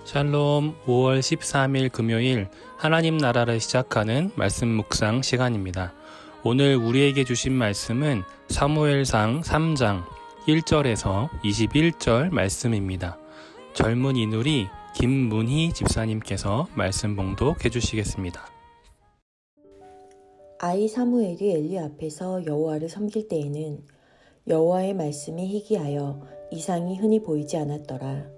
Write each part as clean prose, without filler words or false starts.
샬롬. 5월 13일 금요일 하나님 나라를 시작하는 말씀 묵상 시간입니다. 오늘 우리에게 주신 말씀은 사무엘상 3장 1절에서 21절 말씀입니다. 젊은 이누리 김문희 집사님께서 말씀 봉독해 주시겠습니다. 아이 사무엘이 엘리 앞에서 여호와를 섬길 때에는 여호와의 말씀이 희귀하여 이상이 흔히 보이지 않았더라.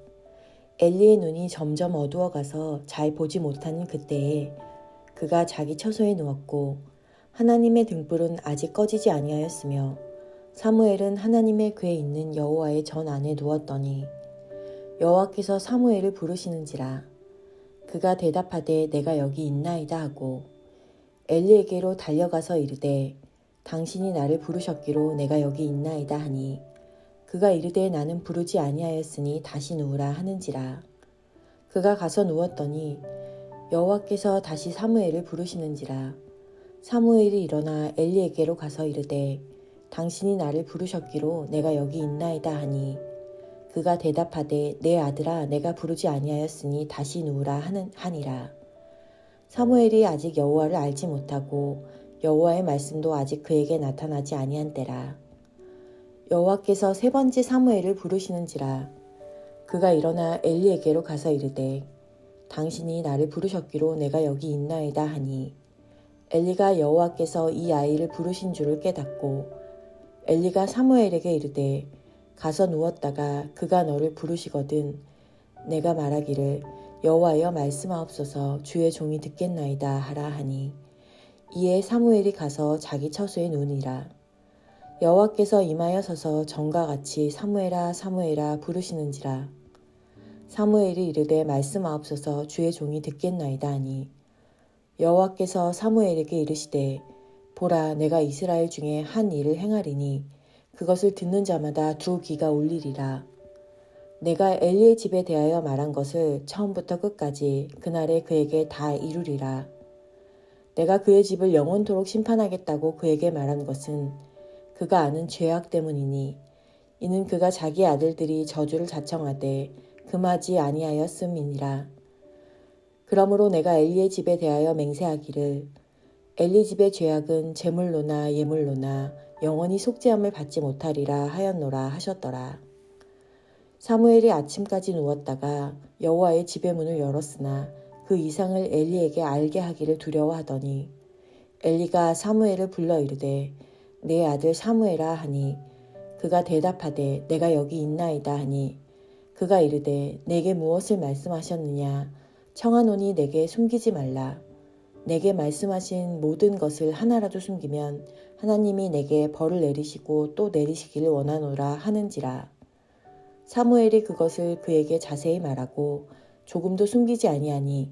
엘리의 눈이 점점 어두워가서 잘 보지 못하는 그때에 그가 자기 처소에 누웠고 하나님의 등불은 아직 꺼지지 아니하였으며 사무엘은 하나님의 궤에 있는 여호와의 전 안에 누웠더니 여호와께서 사무엘을 부르시는지라. 그가 대답하되 내가 여기 있나이다 하고 엘리에게로 달려가서 이르되 당신이 나를 부르셨기로 내가 여기 있나이다 하니 그가 이르되 나는 부르지 아니하였으니 다시 누우라 하는지라. 그가 가서 누웠더니 여호와께서 다시 사무엘을 부르시는지라. 사무엘이 일어나 엘리에게로 가서 이르되 당신이 나를 부르셨기로 내가 여기 있나이다 하니 그가 대답하되 내 아들아 내가 부르지 아니하였으니 다시 누우라 하니라. 사무엘이 아직 여호와를 알지 못하고 여호와의 말씀도 아직 그에게 나타나지 아니한 때라. 여호와께서 세 번째 사무엘을 부르시는지라. 그가 일어나 엘리에게로 가서 이르되 당신이 나를 부르셨기로 내가 여기 있나이다 하니 엘리가 여호와께서 이 아이를 부르신 줄을 깨닫고 엘리가 사무엘에게 이르되 가서 누웠다가 그가 너를 부르시거든 내가 말하기를 여호와여 말씀하옵소서 주의 종이 듣겠나이다 하라 하니 이에 사무엘이 가서 자기 처소에 누우니라. 여호와께서 임하여 서서 전과 같이 사무엘아 사무엘아 부르시는지라. 사무엘이 이르되 말씀하옵소서 주의 종이 듣겠나이다 하니 여호와께서 사무엘에게 이르시되 보라 내가 이스라엘 중에 한 일을 행하리니 그것을 듣는 자마다 두 귀가 울리리라. 내가 엘리의 집에 대하여 말한 것을 처음부터 끝까지 그날에 그에게 다 이루리라. 내가 그의 집을 영원토록 심판하겠다고 그에게 말한 것은 그가 아는 죄악 때문이니 이는 그가 자기 아들들이 저주를 자청하되 금하지 아니하였음이니라. 그러므로 내가 엘리의 집에 대하여 맹세하기를 엘리 집의 죄악은 제물로나 예물로나 영원히 속죄함을 받지 못하리라 하였노라 하셨더라. 사무엘이 아침까지 누웠다가 여호와의 집의 문을 열었으나 그 이상을 엘리에게 알게 하기를 두려워하더니 엘리가 사무엘을 불러 이르되 내 아들 사무엘아 하니 그가 대답하되 내가 여기 있나이다 하니 그가 이르되 내게 무엇을 말씀하셨느냐 청하노니 내게 숨기지 말라. 내게 말씀하신 모든 것을 하나라도 숨기면 하나님이 내게 벌을 내리시고 또 내리시기를 원하노라 하는지라. 사무엘이 그것을 그에게 자세히 말하고 조금도 숨기지 아니하니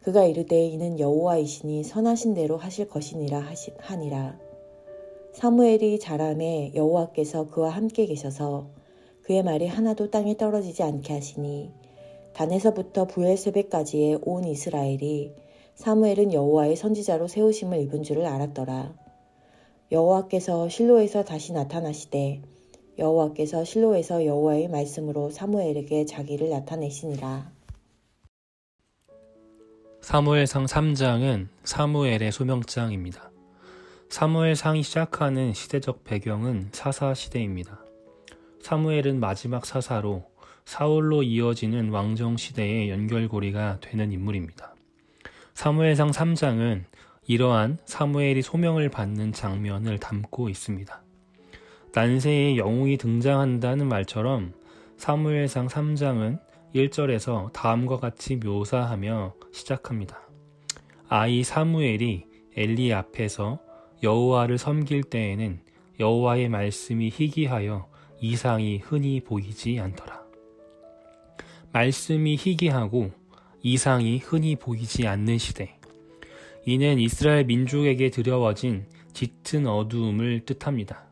그가 이르되 이는 여호와이시니 선하신 대로 하실 것이니라 하니라. 사무엘이 자라매 여호와께서 그와 함께 계셔서 그의 말이 하나도 땅에 떨어지지 않게 하시니 단에서부터 브엘세베까지의 온 이스라엘이 사무엘은 여호와의 선지자로 세우심을 입은 줄을 알았더라. 여호와께서 실로에서 다시 나타나시되 여호와께서 실로에서 여호와의 말씀으로 사무엘에게 자기를 나타내시니라. 사무엘상 3장은 사무엘의 소명장입니다. 사무엘상이 시작하는 시대적 배경은 사사 시대입니다. 사무엘은 마지막 사사로 사울로 이어지는 왕정 시대의 연결고리가 되는 인물입니다. 사무엘상 3장은 이러한 사무엘이 소명을 받는 장면을 담고 있습니다. 난세의 영웅이 등장한다는 말처럼 사무엘상 3장은 1절에서 다음과 같이 묘사하며 시작합니다. 아이 사무엘이 엘리 앞에서 여호와를 섬길 때에는 여호와의 말씀이 희귀하여 이상이 흔히 보이지 않더라. 말씀이 희귀하고 이상이 흔히 보이지 않는 시대. 이는 이스라엘 민족에게 드려워진 짙은 어두움을 뜻합니다.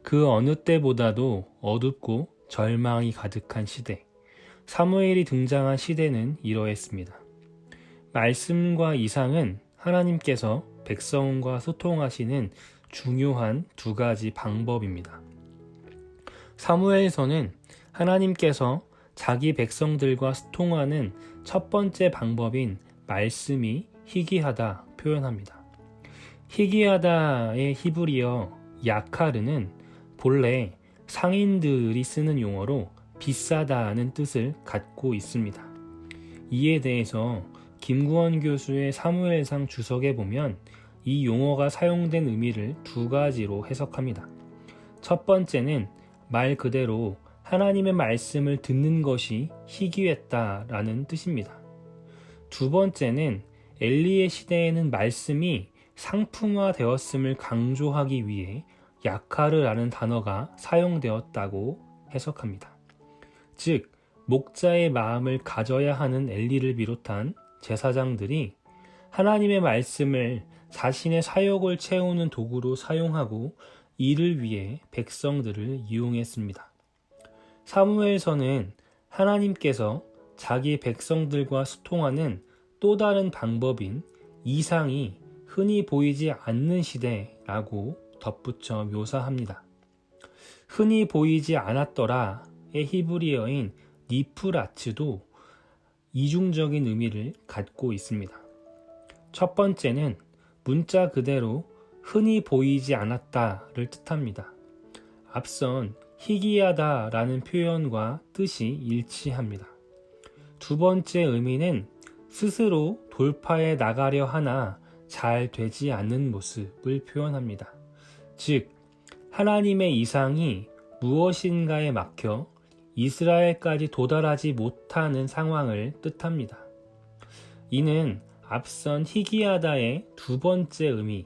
그 어느 때보다도 어둡고 절망이 가득한 시대. 사무엘이 등장한 시대는 이러했습니다. 말씀과 이상은 하나님께서 백성과 소통하시는 중요한 두 가지 방법입니다. 사무엘서는 하나님께서 자기 백성들과 소통하는 첫 번째 방법인 말씀이 희귀하다 표현합니다. 희귀하다의 히브리어 야카르는 본래 상인들이 쓰는 용어로 비싸다는 뜻을 갖고 있습니다. 이에 대해서 김구원 교수의 사무엘상 주석에 보면 이 용어가 사용된 의미를 두 가지로 해석합니다. 첫 번째는 말 그대로 하나님의 말씀을 듣는 것이 희귀했다라는 뜻입니다. 두 번째는 엘리의 시대에는 말씀이 상품화되었음을 강조하기 위해 야카르라는 단어가 사용되었다고 해석합니다. 즉, 목자의 마음을 가져야 하는 엘리를 비롯한 제사장들이 하나님의 말씀을 자신의 사역을 채우는 도구로 사용하고 이를 위해 백성들을 이용했습니다. 사무엘서는 하나님께서 자기 백성들과 소통하는 또 다른 방법인 이상이 흔히 보이지 않는 시대라고 덧붙여 묘사합니다. 흔히 보이지 않았더라의 히브리어인 니프라츠도 이중적인 의미를 갖고 있습니다. 첫 번째는 문자 그대로 흔히 보이지 않았다를 뜻합니다. 앞선 희귀하다라는 표현과 뜻이 일치합니다. 두 번째 의미는 스스로 돌파해 나가려 하나 잘 되지 않는 모습을 표현합니다. 즉, 하나님의 이상이 무엇인가에 막혀 이스라엘까지 도달하지 못하는 상황을 뜻합니다. 이는 앞선 희귀하다의 두 번째 의미,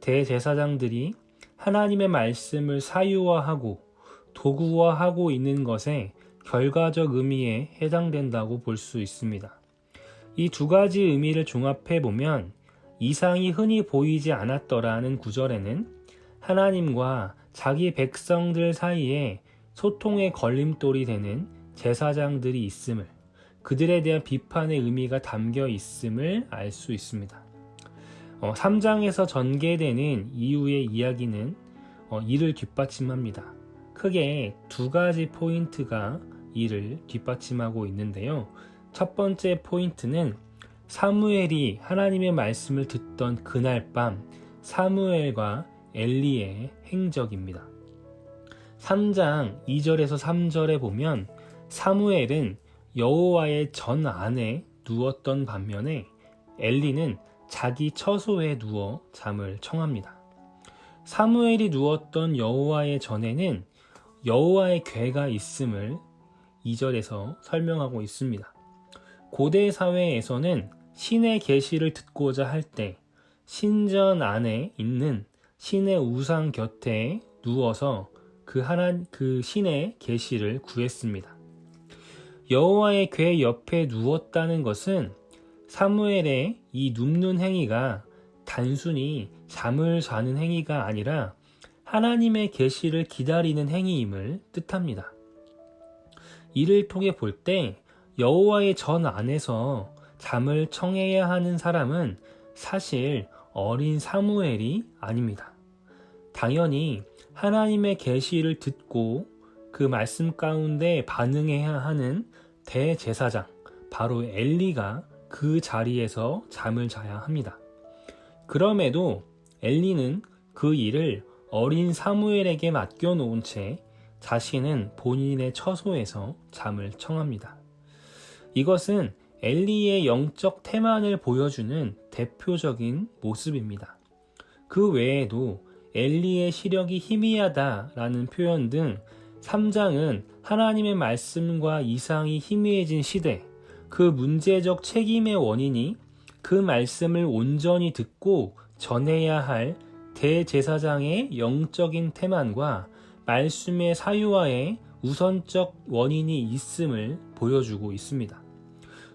대제사장들이 하나님의 말씀을 사유화하고 도구화하고 있는 것에 결과적 의미에 해당된다고 볼 수 있습니다. 이 두 가지 의미를 종합해 보면 이상이 흔히 보이지 않았더라는 구절에는 하나님과 자기 백성들 사이에 소통의 걸림돌이 되는 제사장들이 있음을, 그들에 대한 비판의 의미가 담겨 있음을 알 수 있습니다. 3장에서 전개되는 이후의 이야기는 이를 뒷받침합니다. 크게 두 가지 포인트가 이를 뒷받침하고 있는데요. 첫 번째 포인트는 사무엘이 하나님의 말씀을 듣던 그날 밤 사무엘과 엘리의 행적입니다. 3장 2절에서 3절에 보면 사무엘은 여호와의 전 안에 누웠던 반면에 엘리는 자기 처소에 누워 잠을 청합니다. 사무엘이 누웠던 여호와의 전에는 여호와의 궤가 있음을 2절에서 설명하고 있습니다. 고대 사회에서는 신의 계시를 듣고자 할 때 신전 안에 있는 신의 우상 곁에 누워서 그 신의 계시를 구했습니다. 여호와의 궤 옆에 누웠다는 것은 사무엘의 이 눕는 행위가 단순히 잠을 자는 행위가 아니라 하나님의 계시를 기다리는 행위임을 뜻합니다. 이를 통해 볼 때 여호와의 전 안에서 잠을 청해야 하는 사람은 사실 어린 사무엘이 아닙니다. 당연히 하나님의 계시를 듣고 그 말씀 가운데 반응해야 하는 대제사장, 바로 엘리가 그 자리에서 잠을 자야 합니다. 그럼에도 엘리는 그 일을 어린 사무엘에게 맡겨놓은 채 자신은 본인의 처소에서 잠을 청합니다. 이것은 엘리의 영적 태만을 보여주는 대표적인 모습입니다. 그 외에도 엘리의 시력이 희미하다라는 표현 등 3장은 하나님의 말씀과 이상이 희미해진 시대, 그 문제적 책임의 원인이 그 말씀을 온전히 듣고 전해야 할 대제사장의 영적인 태만과 말씀의 사유화에 우선적 원인이 있음을 보여주고 있습니다.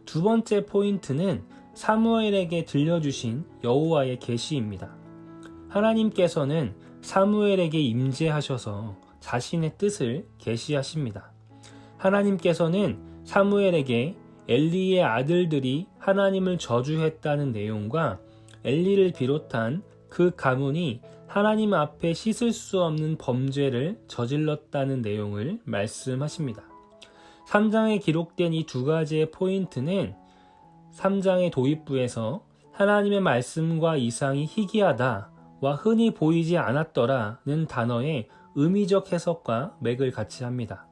두 번째 포인트는 사무엘에게 들려주신 여호와의 계시입니다. 하나님께서는 사무엘에게 임재하셔서 자신의 뜻을 계시하십니다. 하나님께서는 사무엘에게 엘리의 아들들이 하나님을 저주했다는 내용과 엘리를 비롯한 그 가문이 하나님 앞에 씻을 수 없는 범죄를 저질렀다는 내용을 말씀하십니다. 3장에 기록된 이 두 가지의 포인트는 3장의 도입부에서 하나님의 말씀과 이상이 희귀하다와 흔히 보이지 않았더라는 단어의 의미적 해석과 맥을 같이 합니다.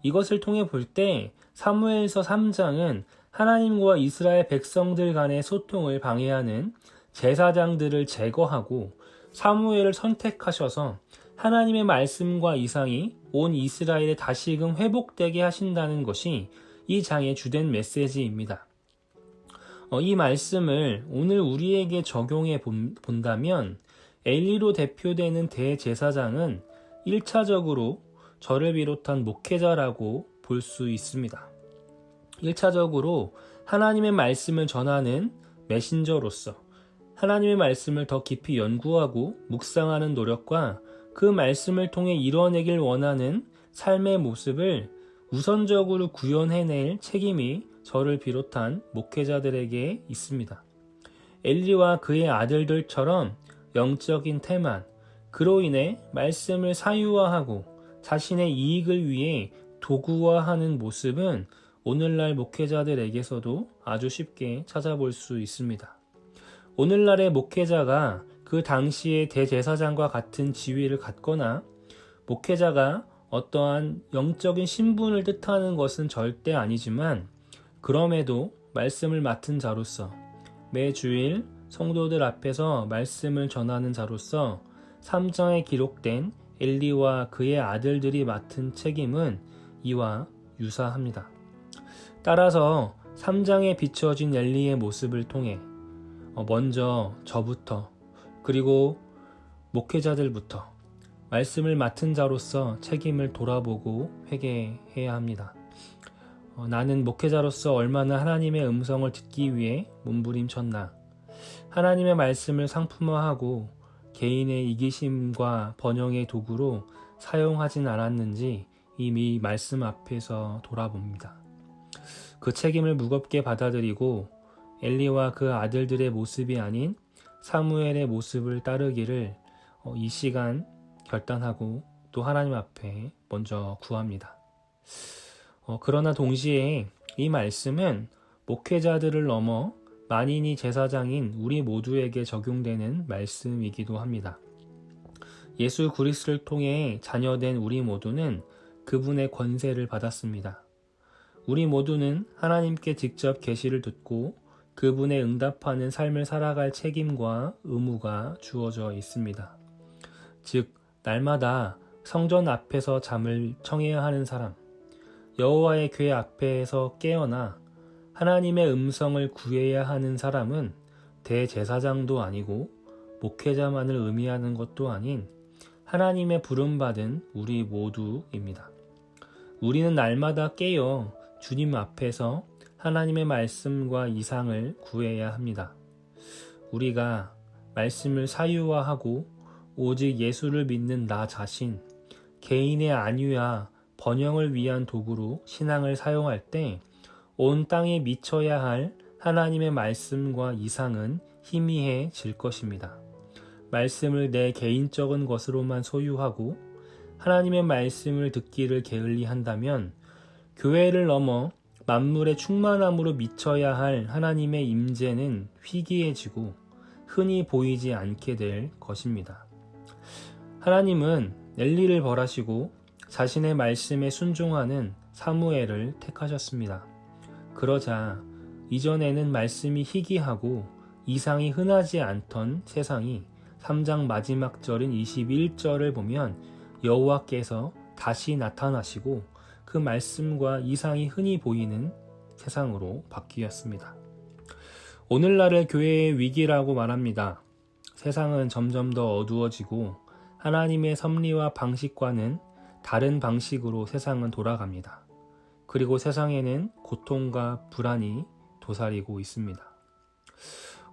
이것을 통해 볼 때 사무엘서 3장은 하나님과 이스라엘 백성들 간의 소통을 방해하는 제사장들을 제거하고 사무엘을 선택하셔서 하나님의 말씀과 이상이 온 이스라엘에 다시금 회복되게 하신다는 것이 이 장의 주된 메시지입니다. 이 말씀을 오늘 우리에게 적용해 본다면 엘리로 대표되는 대제사장은 1차적으로 저를 비롯한 목회자라고 볼 수 있습니다. 1차적으로 하나님의 말씀을 전하는 메신저로서 하나님의 말씀을 더 깊이 연구하고 묵상하는 노력과 그 말씀을 통해 이뤄내길 원하는 삶의 모습을 우선적으로 구현해낼 책임이 저를 비롯한 목회자들에게 있습니다. 엘리와 그의 아들들처럼 영적인 태만, 그로 인해 말씀을 사유화하고 자신의 이익을 위해 도구화하는 모습은 오늘날 목회자들에게서도 아주 쉽게 찾아볼 수 있습니다. 오늘날의 목회자가 그 당시의 대제사장과 같은 지위를 갖거나 목회자가 어떠한 영적인 신분을 뜻하는 것은 절대 아니지만 그럼에도 말씀을 맡은 자로서 매주일 성도들 앞에서 말씀을 전하는 자로서 3장에 기록된 엘리와 그의 아들들이 맡은 책임은 이와 유사합니다. 따라서 3장에 비춰진 엘리의 모습을 통해 먼저 저부터 그리고 목회자들부터 말씀을 맡은 자로서 책임을 돌아보고 회개해야 합니다. 나는 목회자로서 얼마나 하나님의 음성을 듣기 위해 몸부림쳤나. 하나님의 말씀을 상품화하고 개인의 이기심과 번영의 도구로 사용하진 않았는지 이미 말씀 앞에서 돌아봅니다. 그 책임을 무겁게 받아들이고 엘리와 그 아들들의 모습이 아닌 사무엘의 모습을 따르기를 이 시간 결단하고 또 하나님 앞에 먼저 구합니다. 그러나 동시에 이 말씀은 목회자들을 넘어 만인이 제사장인 우리 모두에게 적용되는 말씀이기도 합니다. 예수 그리스도를 통해 자녀된 우리 모두는 그분의 권세를 받았습니다. 우리 모두는 하나님께 직접 계시를 듣고 그분의 응답하는 삶을 살아갈 책임과 의무가 주어져 있습니다. 즉, 날마다 성전 앞에서 잠을 청해야 하는 사람, 여호와의 궤 앞에서 깨어나 하나님의 음성을 구해야 하는 사람은 대제사장도 아니고 목회자만을 의미하는 것도 아닌 하나님의 부름받은 우리 모두입니다. 우리는 날마다 깨어 주님 앞에서 하나님의 말씀과 이상을 구해야 합니다. 우리가 말씀을 사유화하고 오직 예수를 믿는 나 자신, 개인의 안위와 번영을 위한 도구로 신앙을 사용할 때 온 땅에 미쳐야 할 하나님의 말씀과 이상은 희미해질 것입니다. 말씀을 내 개인적인 것으로만 소유하고 하나님의 말씀을 듣기를 게을리한다면 교회를 넘어 만물의 충만함으로 미쳐야 할 하나님의 임재는 희귀해지고 흔히 보이지 않게 될 것입니다. 하나님은 엘리를 벌하시고 자신의 말씀에 순종하는 사무엘을 택하셨습니다. 그러자 이전에는 말씀이 희귀하고 이상이 흔하지 않던 세상이 3장 마지막 절인 21절을 보면 여호와께서 다시 나타나시고 그 말씀과 이상이 흔히 보이는 세상으로 바뀌었습니다. 오늘날을 교회의 위기라고 말합니다. 세상은 점점 더 어두워지고 하나님의 섭리와 방식과는 다른 방식으로 세상은 돌아갑니다. 그리고 세상에는 고통과 불안이 도사리고 있습니다.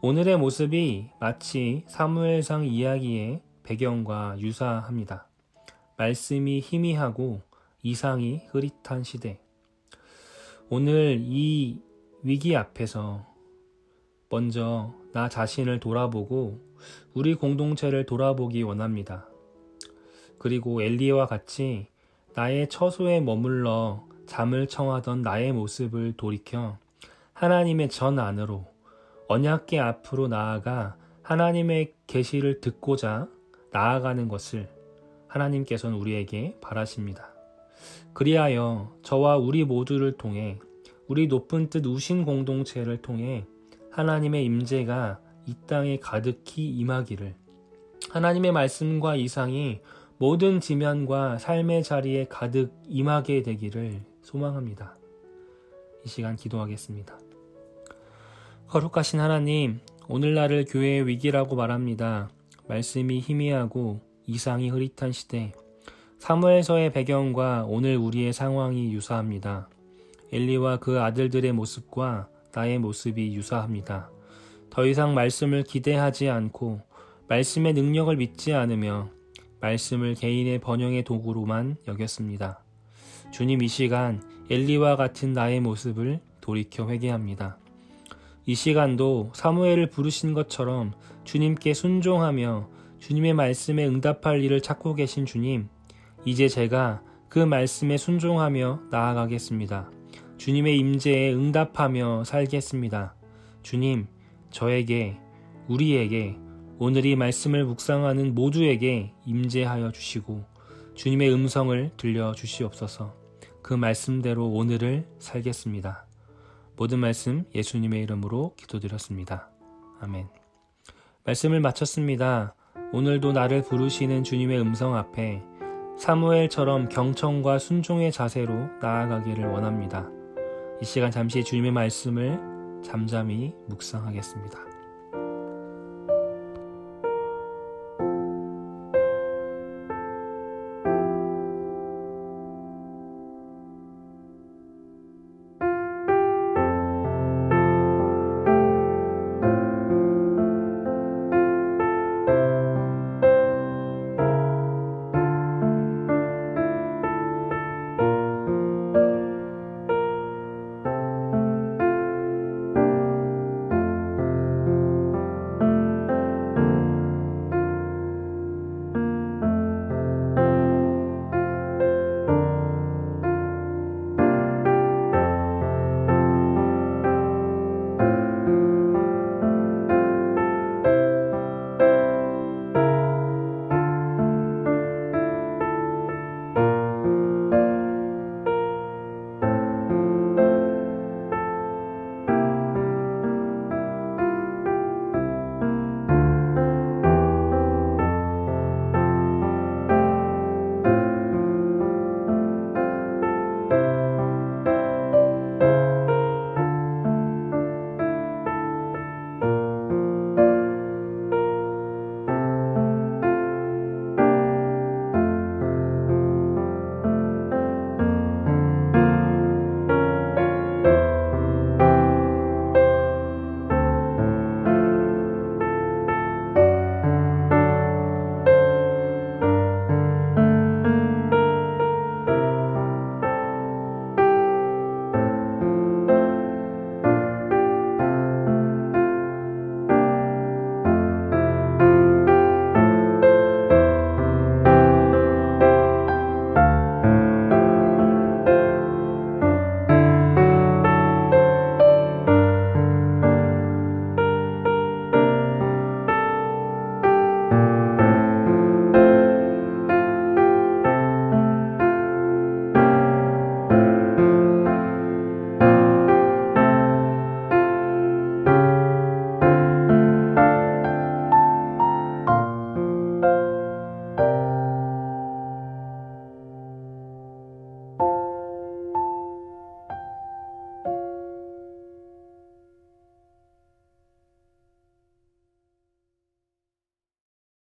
오늘의 모습이 마치 사무엘상 이야기의 배경과 유사합니다. 말씀이 희미하고 이상이 흐릿한 시대. 오늘 이 위기 앞에서 먼저 나 자신을 돌아보고 우리 공동체를 돌아보기 원합니다. 그리고 엘리와 같이 나의 처소에 머물러 잠을 청하던 나의 모습을 돌이켜 하나님의 전 안으로 언약궤 앞으로 나아가 하나님의 계시를 듣고자 나아가는 것을 하나님께서는 우리에게 바라십니다. 그리하여 저와 우리 모두를 통해 우리 높은 뜻 우신 공동체를 통해 하나님의 임재가 이 땅에 가득히 임하기를, 하나님의 말씀과 이상이 모든 지면과 삶의 자리에 가득 임하게 되기를 소망합니다. 이 시간 기도하겠습니다. 거룩하신 하나님, 오늘날을 교회의 위기라고 말합니다. 말씀이 희미하고 이상이 흐릿한 시대, 사무엘서의 배경과 오늘 우리의 상황이 유사합니다. 엘리와 그 아들들의 모습과 나의 모습이 유사합니다. 더 이상 말씀을 기대하지 않고 말씀의 능력을 믿지 않으며 말씀을 개인의 번영의 도구로만 여겼습니다. 주님, 이 시간 엘리와 같은 나의 모습을 돌이켜 회개합니다. 이 시간도 사무엘을 부르신 것처럼 주님께 순종하며 주님의 말씀에 응답할 일을 찾고 계신 주님, 이제 제가 그 말씀에 순종하며 나아가겠습니다. 주님의 임재에 응답하며 살겠습니다. 주님, 저에게, 우리에게, 오늘 이 말씀을 묵상하는 모두에게 임재하여 주시고 주님의 음성을 들려주시옵소서. 그 말씀대로 오늘을 살겠습니다. 모든 말씀 예수님의 이름으로 기도드렸습니다. 아멘. 말씀을 마쳤습니다. 오늘도 나를 부르시는 주님의 음성 앞에 사무엘처럼 경청과 순종의 자세로 나아가기를 원합니다. 이 시간 잠시 주님의 말씀을 잠잠히 묵상하겠습니다.